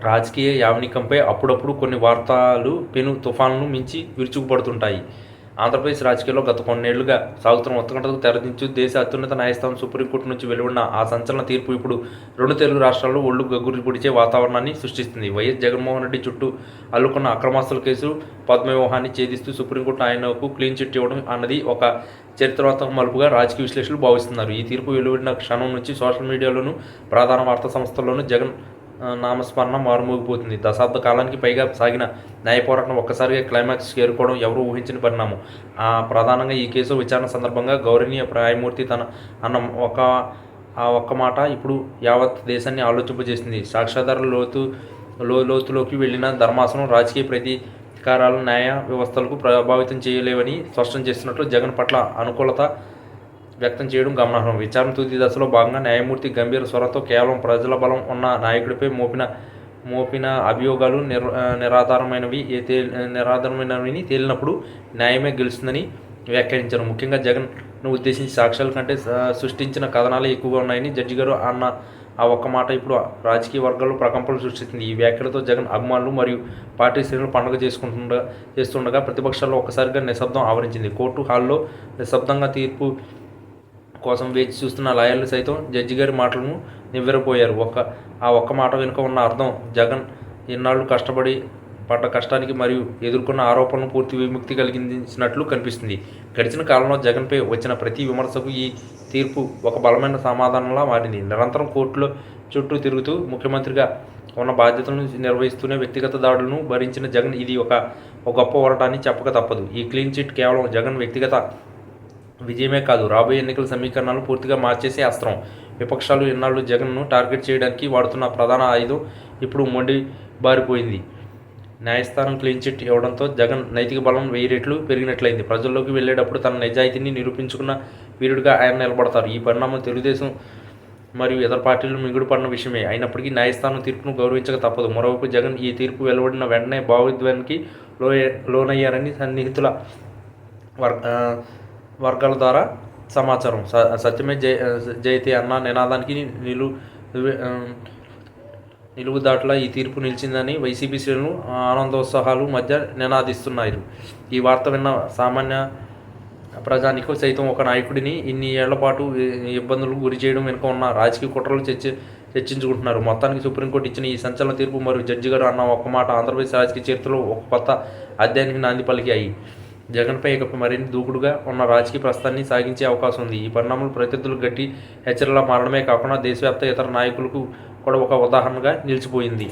రాజకీయ యావనికంపై అప్పుడప్పుడు కొన్ని వార్తలు పెను తుఫాన్లను మించి విరుచుకుపడుతుంటాయి. ఆంధ్రప్రదేశ్ రాజకీయాల్లో గత కొన్నేళ్లుగా సాగుతున్న ఉత్కంఠతకు తెరదించు దేశ అత్యున్నత న్యాయస్థానం సుప్రీంకోర్టు నుంచి వెలువడిన ఆ సంచలన తీర్పు ఇప్పుడు రెండు తెలుగు రాష్ట్రాల్లో ఒళ్ళు గగ్గురు పొడిచే వాతావరణాన్ని సృష్టిస్తుంది. వైఎస్ జగన్మోహన్ రెడ్డి చుట్టూ అల్లుకున్న అక్రమాస్తుల కేసు పద్మవ్యూహాన్ని ఛేదిస్తూ సుప్రీంకోర్టు ఆయనకు క్లీన్ చిట్ ఇవ్వడం అన్నది ఒక చరిత్రాత్మక మలుపుగా రాజకీయ విశ్లేషకులు భావిస్తున్నారు. ఈ తీర్పు వెలువడిన క్షణం నుంచి సోషల్ మీడియాలోనూ ప్రధాన వార్తా సంస్థల్లోనూ జగన్ నామస్మరణ మారుమోగిపోతుంది. దశాబ్ద కాలానికి పైగా సాగిన న్యాయ పోరాటం ఒక్కసారిగా క్లైమాక్స్ చేరుకోవడం ఎవరూ ఊహించని పరిణామం. ప్రధానంగా ఈ కేసు విచారణ సందర్భంగా గౌరవనీయ న్యాయమూర్తి అన్న ఒక్క మాట ఇప్పుడు యావత్ దేశాన్ని ఆలోచింపజేసింది. సాక్ష్యాధారాల లోతులోకి వెళ్లిన ధర్మాసనం రాజకీయ ప్రతీకారాలు న్యాయ వ్యవస్థలకు ప్రభావితం చేయలేవని స్పష్టం చేస్తున్నట్లు జగన్ పట్ల అనుకూలత వ్యక్తం చేయడం గమనార్హం. విచారణ తుది దశలో భాగంగా న్యాయమూర్తి గంభీర స్వరంతో కేవలం ప్రజల బలం ఉన్న నాయకుడిపై మోపిన అభియోగాలు నిరాధారమైనవి తేలినప్పుడు న్యాయమే గెలుస్తుందని వ్యాఖ్యానించారు. ముఖ్యంగా జగన్ను ఉద్దేశించి సాక్ష్యాల కంటే సృష్టించిన కథనాలే ఎక్కువగా ఉన్నాయని జడ్జి గారు అన్న ఆ ఒక్క మాట ఇప్పుడు రాజకీయ వర్గాల్లో ప్రకంపనలు సృష్టిస్తుంది. ఈ వ్యాఖ్యలతో జగన్ అభిమానులు మరియు పార్టీ శ్రేణులు పండుగ చేస్తుండగా ప్రతిపక్షాల్లో ఒక్కసారిగా నిశ్శబ్దం ఆవరించింది. కోర్టు హాల్లో నిశ్శబ్దంగా తీర్పు కోసం వేచి చూస్తున్న లాయర్లు సైతం జడ్జి గారి మాటలను నివ్వెరపోయారు. ఆ ఒక్క మాట వెనుక ఉన్న అర్థం జగన్ ఎన్నాళ్ళు పడ్డ కష్టానికి మరియు ఎదుర్కొన్న ఆరోపణలను పూర్తి విముక్తి కలిగించినట్లు కనిపిస్తుంది. గడిచిన కాలంలో జగన్పై వచ్చిన ప్రతి విమర్శకు ఈ తీర్పు ఒక బలమైన సమాధానంలా మారింది. నిరంతరం కోర్టుల చుట్టూ తిరుగుతూ ముఖ్యమంత్రిగా ఉన్న బాధ్యతలను నిర్వహిస్తూనే వ్యక్తిగత దాడులను భరించిన జగన్ ఇది ఒక గొప్ప పోరాటాన్ని చెప్పక తప్పదు. ఈ క్లీన్ చిట్ కేవలం జగన్ వ్యక్తిగత విజయమే కాదు, రాబోయే ఎన్నికల సమీకరణాలు పూర్తిగా మార్చేసే అస్త్రం. విపక్షాలు ఇన్నాళ్ళు జగన్ను టార్గెట్ చేయడానికి వాడుతున్న ప్రధాన ఆయుధం ఇప్పుడు మొండి బారిపోయింది. న్యాయస్థానం క్లీన్ చిట్ ఇవ్వడంతో జగన్ నైతిక బలం 1000 రెట్లు పెరిగినట్లయింది. ప్రజల్లోకి వెళ్లేటప్పుడు తన నిజాయితీని నిరూపించుకున్న వీరుడిగా ఆయన నిలబడతారు. ఈ పరిణామం తెలుగుదేశం మరియు ఇతర పార్టీలు మిగుడుపడిన విషయమే అయినప్పటికీ న్యాయస్థానం తీర్పును గౌరవించక తప్పదు. మరోవైపు జగన్ ఈ తీర్పు వెలువడిన వెంటనే భావోద్వేగానికి లోనయ్యారని సన్నిహితుల వర్గాల ద్వారా సమాచారం. సత్యమే జయతే అన్న నినాదానికి నిలువుదాట్లా ఈ తీర్పు నిలిచిందని వైసీపీ శ్రేణులు ఆనందోత్సాహాలు మధ్య నినాదిస్తున్నారు. ఈ వార్త విన్న సామాన్య ప్రజానికి సైతం ఒక నాయకుడిని ఇన్ని ఏళ్ల పాటు ఇబ్బందులకు గురి చేయడం వెనుక ఉన్న రాజకీయ కుట్రలు చర్చించుకుంటున్నారు. మొత్తానికి సుప్రీంకోర్టు ఇచ్చిన ఈ సంచలన తీర్పు మరియు జడ్జి గారు అన్న ఒక్క మాట ఆంధ్రప్రదేశ్ రాజకీయ చరిత్రలో ఒక కొత్త అధ్యాయానికి నాంది పలికాయి. జగన్పై ఇక మరిన్ని దూకుడుగా ఉన్న రాజకీయ ప్రస్థాన్ని సాగించే అవకాశం ఉంది. ఈ పరిణామాలు ప్రత్యర్థులు గట్టి హెచ్చరికలా మారడమే కాకుండా దేశవ్యాప్త ఇతర నాయకులకు కూడా ఒక ఉదాహరణగా నిలిచిపోయింది.